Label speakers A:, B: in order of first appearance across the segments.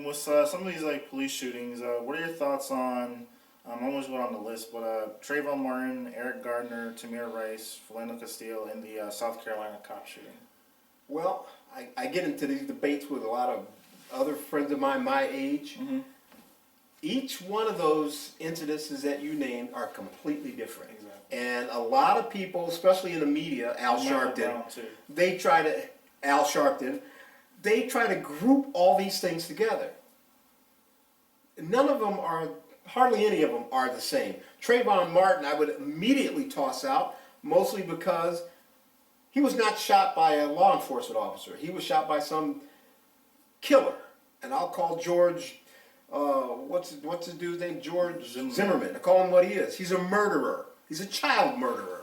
A: with some of these like police shootings, what are your thoughts on? I almost went on the list, but Trayvon Martin, Eric Gardner, Tamir Rice, Phillando Castille, and the South Carolina cop shooting.
B: Well, I get into these debates with a lot of other friends of mine my age.
A: Mm-hmm.
B: Each one of those incidences that you named are completely different.
A: Exactly.
B: And a lot of people, especially in the media, Al Sharpton, they try to group all these things together. None of them are, hardly any of them are the same. Trayvon Martin, I would immediately toss out, mostly because he was not shot by a law enforcement officer. He was shot by some killer. And I'll call George, what's his dude's name? George Zimmerman. I call him what he is. He's a murderer. He's a child murderer.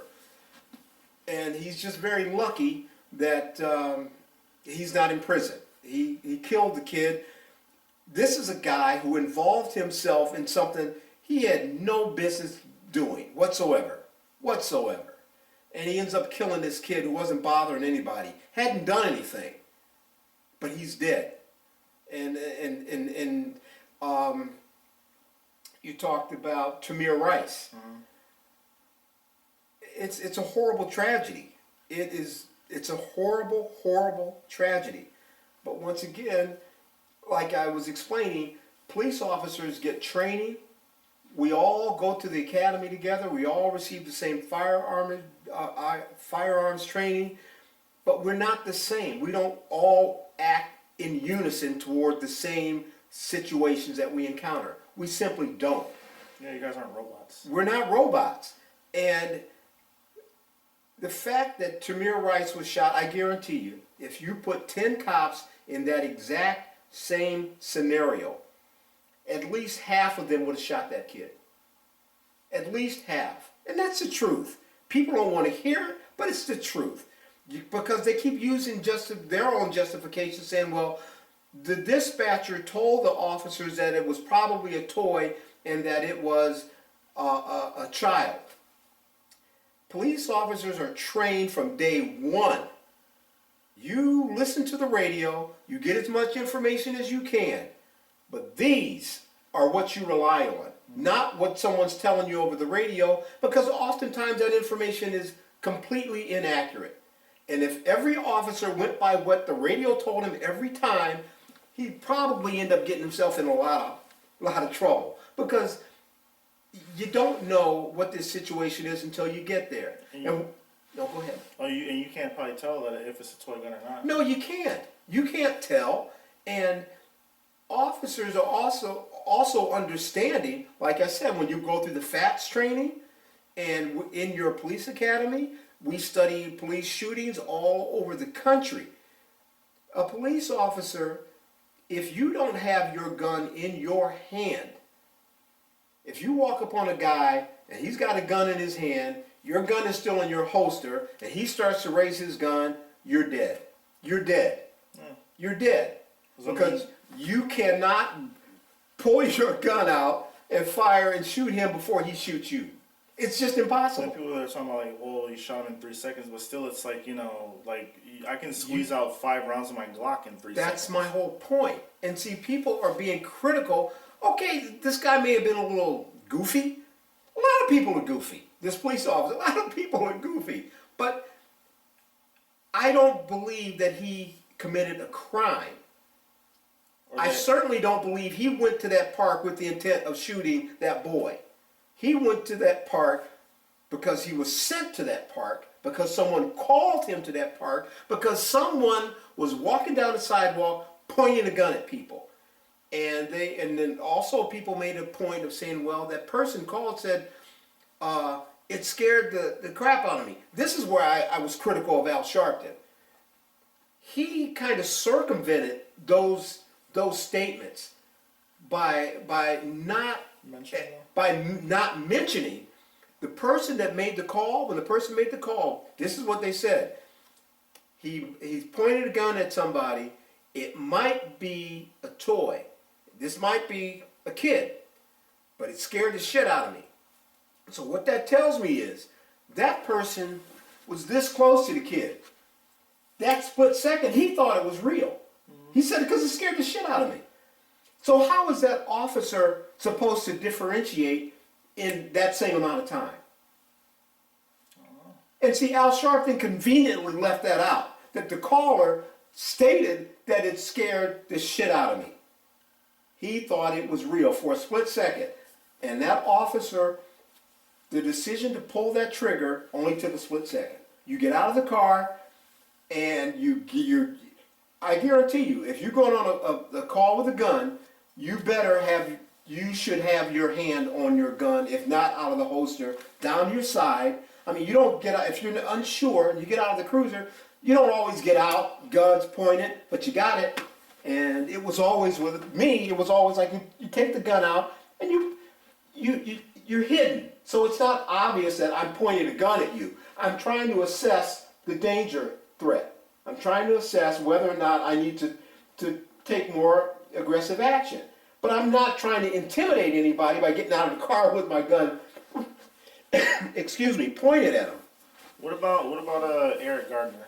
B: And he's just very lucky that he's not in prison. He killed the kid. This is a guy who involved himself in something he had no business doing whatsoever. And he ends up killing this kid who wasn't bothering anybody, hadn't done anything, but he's dead. And you talked about Tamir Rice.
A: Mm-hmm.
B: It's a horrible tragedy. It's a horrible tragedy. But once again, like I was explaining, police officers get training. We all go to the academy together. We all receive the same firearms training, but we're not the same. We don't all act in unison toward the same situations that we encounter. We simply don't.
A: Yeah, you guys aren't robots.
B: We're not robots. And the fact that Tamir Rice was shot, I guarantee you, if you put 10 cops in that exact same scenario, at least half of them would have shot that kid. At least half. And that's the truth. People don't want to hear it, but it's the truth. Because they keep using their own justification, saying, well, the dispatcher told the officers that it was probably a toy and that it was a child. Police officers are trained from day one. You listen to the radio, you get as much information as you can, but these are what you rely on, not what someone's telling you over the radio, because oftentimes that information is completely inaccurate. And if every officer went by what the radio told him every time, he'd probably end up getting himself in a lot of trouble, because you don't know what this situation is until you get there. No, go ahead.
A: Oh, you can't probably tell that if it's a toy gun or not.
B: No, you can't. You can't tell. And officers are also understanding, like I said, when you go through the FATS training, and in your police academy, we study police shootings all over the country. A police officer, if you don't have your gun in your hand, if you walk upon a guy and he's got a gun in his hand, your gun is still in your holster, and he starts to raise his gun, you're dead. You're dead.
A: Yeah.
B: You're dead. Because you cannot pull your gun out and fire and shoot him before he shoots you. It's just impossible.
A: Like people that are talking about like, well, you shot him in 3 seconds, but still it's like, like I can squeeze out 5 rounds of my Glock in 3 seconds.
B: That's my whole point. And see, people are being critical. Okay, this guy may have been a little goofy. A lot of people are goofy. This police officer, a lot of people are goofy. But I don't believe that he committed a crime. I certainly don't believe he went to that park with the intent of shooting that boy. He went to that park because he was sent to that park, because someone called him to that park, because someone was walking down the sidewalk pointing a gun at people. And then also people made a point of saying, well, that person called said, it scared the crap out of me. This is where I was critical of Al Sharpton. He kind of circumvented those statements by not mentioning the person that made the call. When the person made the call, this is what they said. He pointed a gun at somebody. It might be a toy. This might be a kid, but it scared the shit out of me. So what that tells me is that person was this close to the kid. That split second, he thought it was real. He said it because it scared the shit out of me. So how is that officer supposed to differentiate in that same amount of time? And see, Al Sharpton conveniently left that out, that the caller stated that it scared the shit out of me. He thought it was real for a split second. And that officer, the decision to pull that trigger only took a split second. You get out of the car and I guarantee you, if you're going on a call with a gun, you should have your hand on your gun, if not out of the holster, down your side. I mean, you don't get out, if you're unsure and you get out of the cruiser, you don't always get out, guns pointed, but you got it. And it was always, with me, it was always like you take the gun out and you're hidden. So it's not obvious that I'm pointing a gun at you. I'm trying to assess the danger threat. I'm trying to assess whether or not I need to take more aggressive action. But I'm not trying to intimidate anybody by getting out of the car with my gun, excuse me, pointed at them.
A: What about Eric Gardner?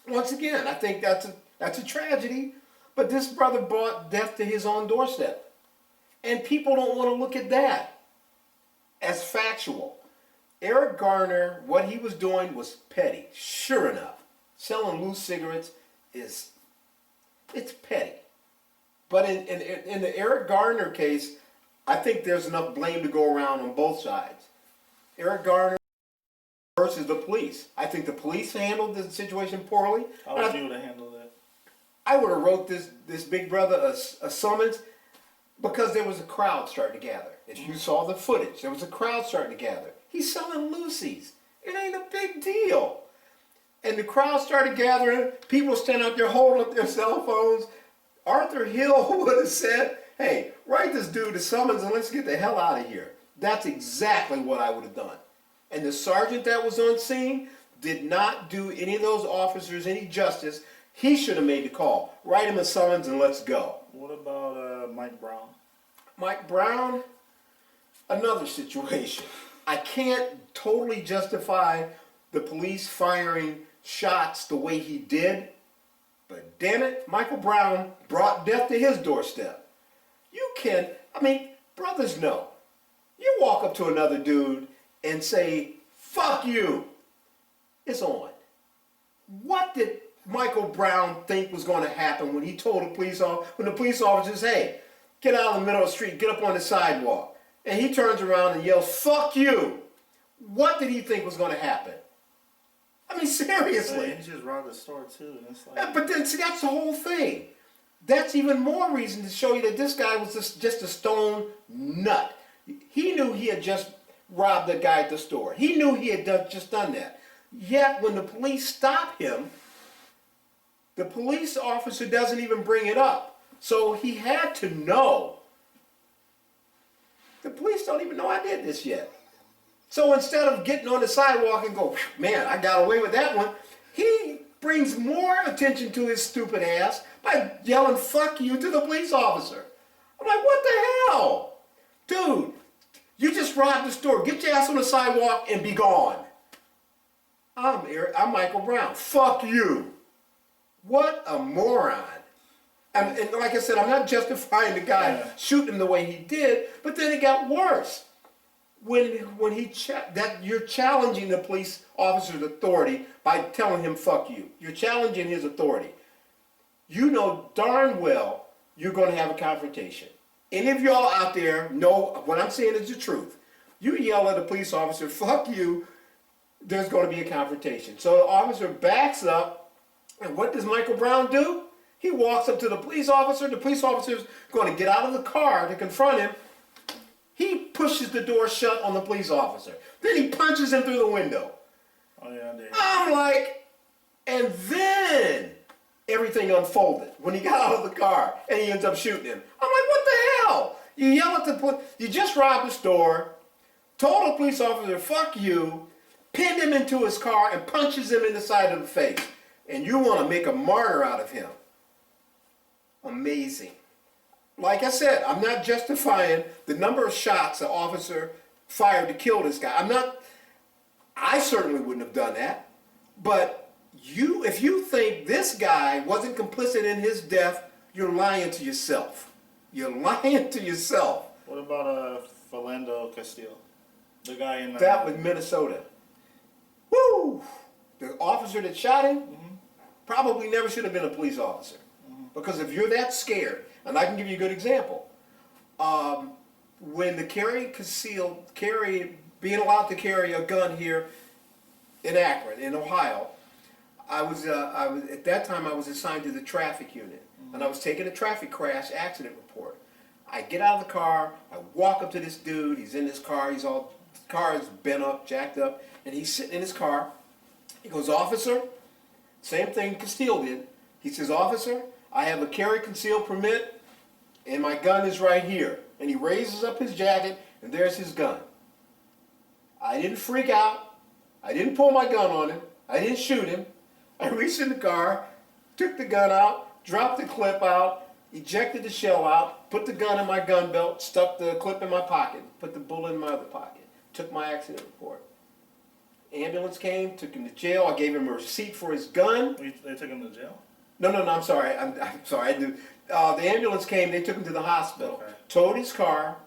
B: Once again, I think that's a tragedy, but this brother brought death to his own doorstep. And people don't want to look at that as factual. Eric Garner, what he was doing was petty. Sure enough, selling loose cigarettes it's petty. But in the Eric Garner case, I think there's enough blame to go around on both sides. Eric Garner versus the police. I think the police handled the situation poorly.
A: How would you have handled that?
B: I would have wrote this big brother a summons because there was a crowd starting to gather. If you saw the footage, there was a crowd starting to gather. He's selling loosies. It ain't a big deal. And the crowd started gathering. People standing out there holding up their cell phones. Arthur Hill would have said, hey, write this dude a summons and let's get the hell out of here. That's exactly what I would have done. And the sergeant that was on scene did not do any of those officers any justice. He should have made the call. Write him a summons and let's go.
A: What about Mike Brown?
B: Mike Brown, another situation. I can't totally justify the police firing shots the way he did, but damn it, Michael Brown brought death to his doorstep. Brothers know. You walk up to another dude and say, fuck you. It's on. What did Michael Brown think was going to happen when he told the police officers, hey, get out of the middle of the street, get up on the sidewalk. And he turns around and yells, fuck you. What did he think was going to happen? I mean, seriously.
A: He just robbed the store too. And it's like...
B: But then, see, that's the whole thing. That's even more reason to show you that this guy was just a stone nut. He knew he had just robbed the guy at the store. He knew he had just done that. Yet, when the police stop him, the police officer doesn't even bring it up. So he had to know. The police don't even know I did this yet. So instead of getting on the sidewalk and go, man, I got away with that one, he brings more attention to his stupid ass by yelling, fuck you, to the police officer. I'm like, what the hell? Dude, you just robbed the store. Get your ass on the sidewalk and be gone. I'm Michael Brown. Fuck you. What a moron. And like I said, I'm not justifying the guy shooting him the way he did, but then it got worse. When you're challenging the police officer's authority by telling him fuck you. You're challenging his authority. You know darn well you're going to have a confrontation. Any of y'all out there know what I'm saying is the truth. You yell at a police officer, fuck you, there's going to be a confrontation. So the officer backs up, and what does Michael Brown do? He walks up to the police officer. The police officer's going to get out of the car to confront him. He pushes the door shut on the police officer. Then he punches him through the window.
A: Oh, yeah, I did.
B: I'm like, and then everything unfolded when he got out of the car and he ends up shooting him. I'm like, what the hell? You yell at the police, you just robbed the store, told the police officer, fuck you, pinned him into his car and punches him in the side of the face. And you want to make a martyr out of him. Amazing. Like I said, I'm not justifying the number of shots the officer fired to kill this guy. I certainly wouldn't have done that. But if you think this guy wasn't complicit in his death, you're lying to yourself. You're lying to yourself.
A: What about Phillando Castille, the guy in
B: That was Minnesota. Woo! The officer that shot him probably never should have been a police officer. Because if you're that scared, and I can give you a good example, when the being allowed to carry a gun here in Akron, in Ohio, I was at that time I was assigned to the traffic unit, and I was taking a traffic crash accident report. I get out of the car, I walk up to this dude. He's in his car. His car is bent up, jacked up, and he's sitting in his car. He goes, "Officer," same thing Castille did. He says, "Officer, I have a carry concealed permit, and my gun is right here." And he raises up his jacket, and there's his gun. I didn't freak out. I didn't pull my gun on him. I didn't shoot him. I reached in the car, took the gun out, dropped the clip out, ejected the shell out, put the gun in my gun belt, stuck the clip in my pocket, put the bullet in my other pocket, took my accident report. Ambulance came, took him to jail. I gave him a receipt for his gun.
A: They took him to jail?
B: No, I'm sorry. I'm sorry. The ambulance came. They took him to the hospital.
A: Okay.
B: Towed his car.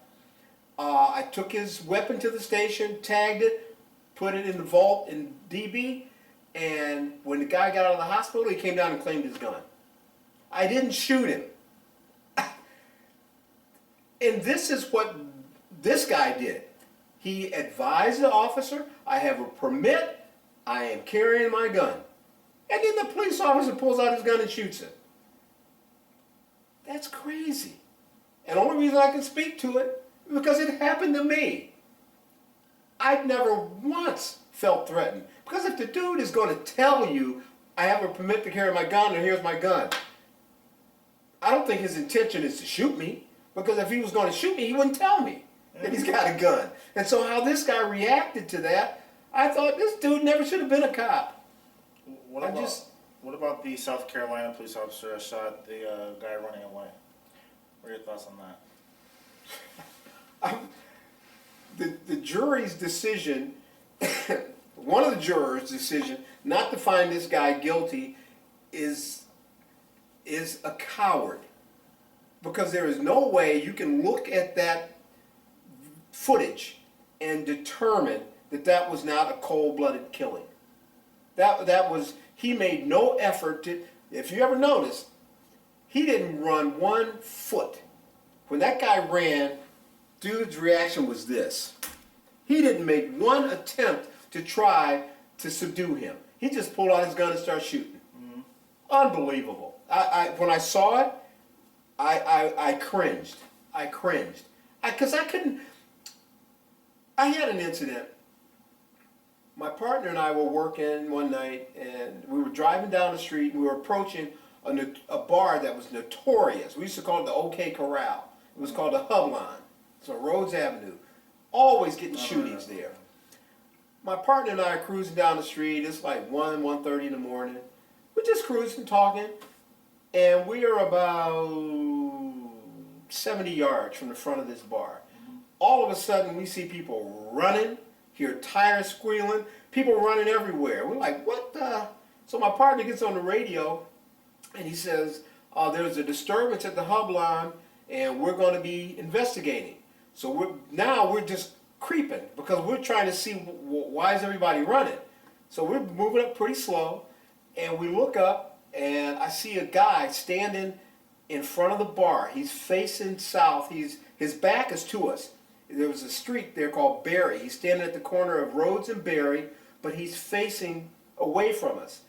B: I took his weapon to the station, tagged it, put it in the vault in DB, and when the guy got out of the hospital, he came down and claimed his gun. I didn't shoot him. And this is what this guy did. He advised the officer, "I have a permit, I am carrying my gun." And then the police officer pulls out his gun and shoots him. That's crazy. And the only reason I can speak to it is because it happened to me. I've never once felt threatened. Because if the dude is going to tell you, "I have a permit to carry my gun and here's my gun," I don't think his intention is to shoot me. Because if he was going to shoot me, he wouldn't tell me that he's got a gun. And so how this guy reacted to that, I thought this dude never should have been a cop.
A: What about the South Carolina police officer that shot the guy running away? What are your thoughts on that?
B: The jury's decision, one of the jurors' decision not to find this guy guilty is a coward. Because there is no way you can look at that footage and determine that that was not a cold-blooded killing. That was, he made no effort to, if you ever noticed, he didn't run 1 foot. When that guy ran, dude's reaction was this. He didn't make one attempt to try to subdue him. He just pulled out his gun and started shooting. Unbelievable. When I saw it, I cringed. Because I couldn't. I had an incident. My partner and I were working one night, and we were driving down the street, and we were approaching a bar that was notorious. We used to call it the OK Corral. It was called the Hub Line. It's on Rhodes Avenue. Always getting shootings there. My partner and I are cruising down the street. It's like 1:30 in the morning. We're just cruising, talking. And we are about 70 yards from the front of this bar. All of a sudden, we see people running, hear tires squealing, people running everywhere. We're like, what the? So my partner gets on the radio, and he says, there's a disturbance at the Hub Line, and we're going to be investigating. So we're just creeping, because we're trying to see why is everybody running. So we're moving up pretty slow, and we look up, and I see a guy standing in front of the bar. He's facing south. His back is to us. There was a street there called Berry. He's standing at the corner of Rhodes and Berry, but he's facing away from us.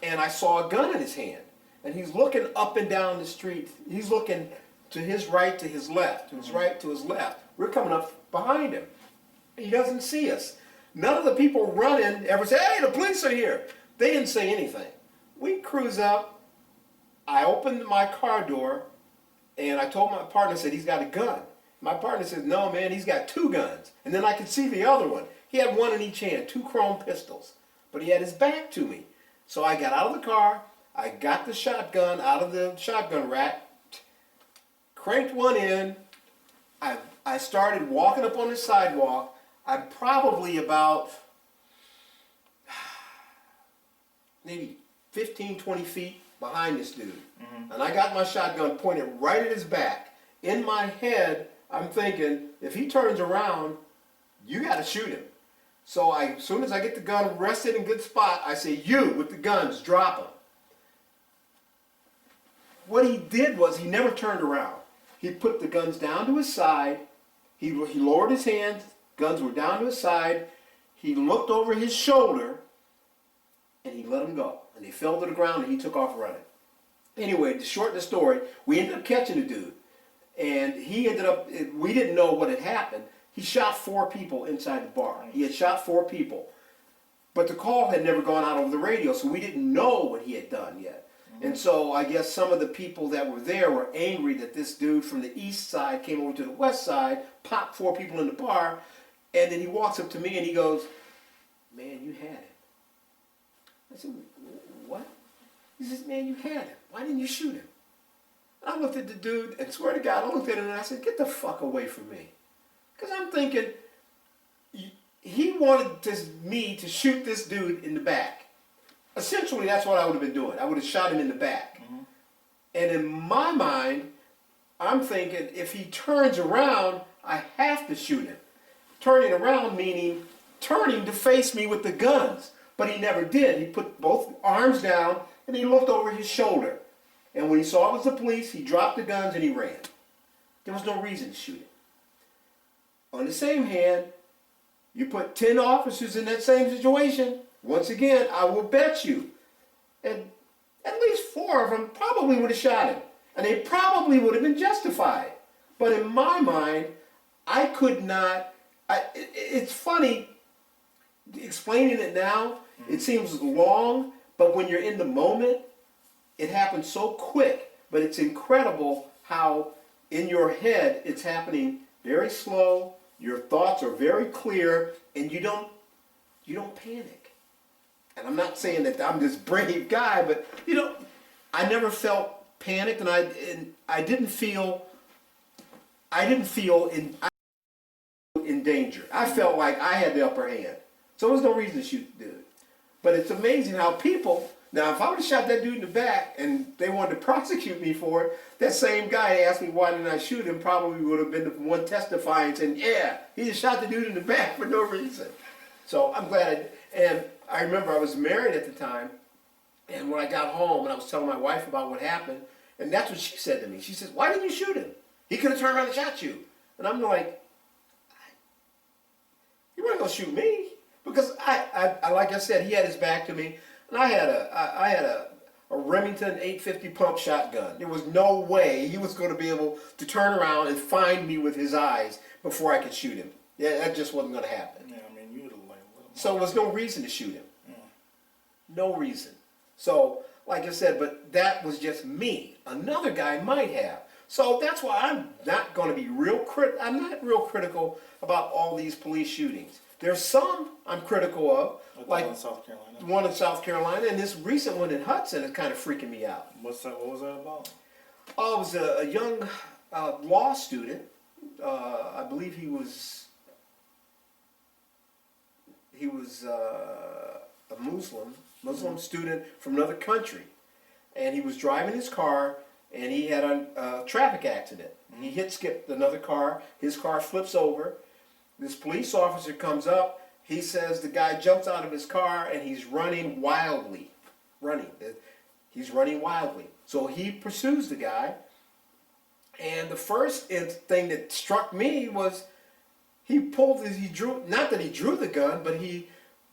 B: And I saw a gun in his hand. And he's looking up and down the street. He's looking to his right, to his left, to his right, to his left. We're coming up behind him. He doesn't see us. None of the people running ever say, "Hey, the police are here." They didn't say anything. We cruise up. I opened my car door, and I told my partner, I said, "He's got a gun." My partner said, "No, man, he's got 2 guns. And then I could see the other one. He had one in each hand, 2 chrome pistols. But he had his back to me. So I got out of the car. I got the shotgun out of the shotgun rack, cranked one in. I started walking up on the sidewalk. I'm probably about maybe 15, 20 feet behind this dude. And I got my shotgun pointed right at his back. In my head, I'm thinking, if he turns around, you got to shoot him. So as soon as I get the gun rested in good spot, I say, you with the guns, drop him. What he did was he never turned around. He put the guns down to his side. He lowered his hands. Guns were down to his side. He looked over his shoulder, and he let them go. And they fell to the ground, and he took off running. Anyway, to shorten the story, we ended up catching the dude. And he ended up, we didn't know what had happened. He shot 4 people inside the bar. He had shot 4 people. But the call had never gone out over the radio, so we didn't know what he had done yet. And so I guess some of the people that were there were angry that this dude from the east side came over to the west side, popped 4 people in the bar, and then he walks up to me and he goes, man, you had it. I said, what? He says, man, you had it. Why didn't you shoot him? And I looked at the dude, and swear to God, I looked at him and I said, get the fuck away from me. Because I'm thinking, he wanted me to shoot this dude in the back. Essentially, that's what I would have been doing. I would have shot him in the back. And in my mind, I'm thinking, if he turns around, I have to shoot him. Turning around meaning turning to face me with the guns. But he never did. He put both arms down, and he looked over his shoulder. And when he saw it was the police, he dropped the guns and he ran. There was no reason to shoot him. On the same hand, you put 10 officers in that same situation, once again, I will bet you, and at least 4 of them probably would have shot him. And they probably would have been justified. But in my mind, I could not, it's funny, explaining it now, it seems long, but when you're in the moment, it happens so quick. But it's incredible how in your head it's happening very slow, your thoughts are very clear, and you don't panic. And I'm not saying that I'm this brave guy, but I never felt panicked, and I didn't feel in danger. I felt like I had the upper hand. So there was no reason to shoot the dude. But it's amazing how people, now if I would have shot that dude in the back and they wanted to prosecute me for it, that same guy asked me why didn't I shoot him probably would have been the one testifying saying, yeah, he just shot the dude in the back for no reason. So I'm glad and I remember I was married at the time, and when I got home and I was telling my wife about what happened, and that's what she said to me. She says, why didn't you shoot him? He could have turned around and shot you. And I'm like, you weren't going to shoot me. Because I like I said, he had his back to me, and I had a Remington 850 pump shotgun. There was no way he was going to be able to turn around and find me with his eyes before I could shoot him. Yeah, that just wasn't going to happen.
A: Yeah, I mean, you would have
B: So there was no reason to shoot him. Yeah. No reason. So, like I said, but that was just me. Another guy might have. So that's why I'm not going to be I'm not real critical about all these police shootings. There's some I'm critical of, like
A: the one in South Carolina.
B: The one in South Carolina, and this recent one in Hudson is kind of freaking me out.
A: What was that about?
B: Oh, it was a young law student. I believe he was a Muslim student from another country, and he was driving his car, and he had a traffic accident. He skipped another car. His car flips over. This police officer comes up. He says the guy jumps out of his car and he's running wildly. He's running wildly. So he pursues the guy. And the first thing that struck me was not that he drew the gun, but he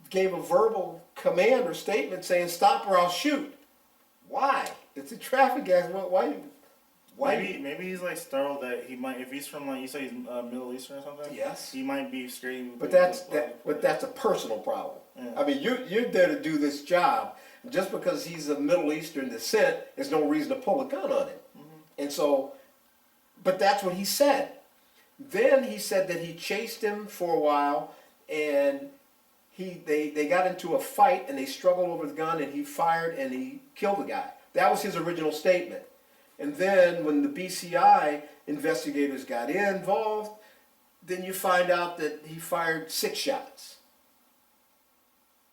B: gave a verbal command or statement saying, stop or I'll shoot. Why? It's a traffic accident. Why?
A: Maybe he's like startled that he might, if he's from like, you say he's Middle Eastern or something.
B: Yes.
A: He might be scared.
B: But that's a personal problem. Yeah. I mean, you're there to do this job. Just because he's of Middle Eastern descent, there's no reason to pull a gun on him. And so, but that's what he said. Then he said that he chased him for a while, and they got into a fight, and they struggled over the gun, and he fired and he killed the guy. That was his original statement. And then when the BCI investigators got involved, then you find out that he fired 6 shots.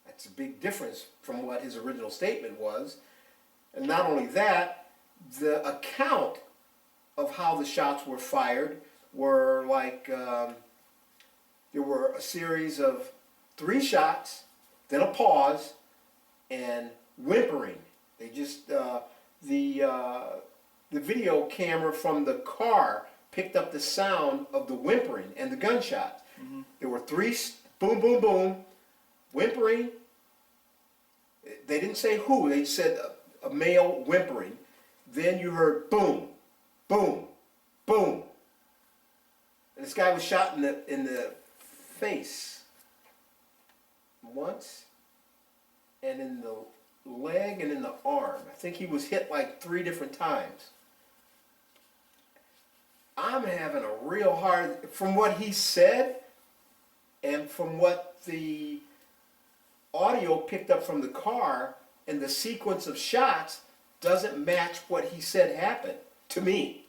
B: That's a big difference from what his original statement was. And not only that, the account of how the shots were fired were like, there were a series of 3 shots, then a pause, and whimpering. They just, the video camera from the car picked up the sound of the whimpering and the gunshots.
A: Mm-hmm.
B: There were 3 boom, boom, boom, whimpering. They didn't say who, they said a male whimpering. Then you heard boom, boom, boom. And this guy was shot in the face once, and in the leg and in the arm. I think he was hit like 3 different times. I'm having a real hard, from what he said and from what the audio picked up from the car, and the sequence of shots doesn't match what he said happened to me.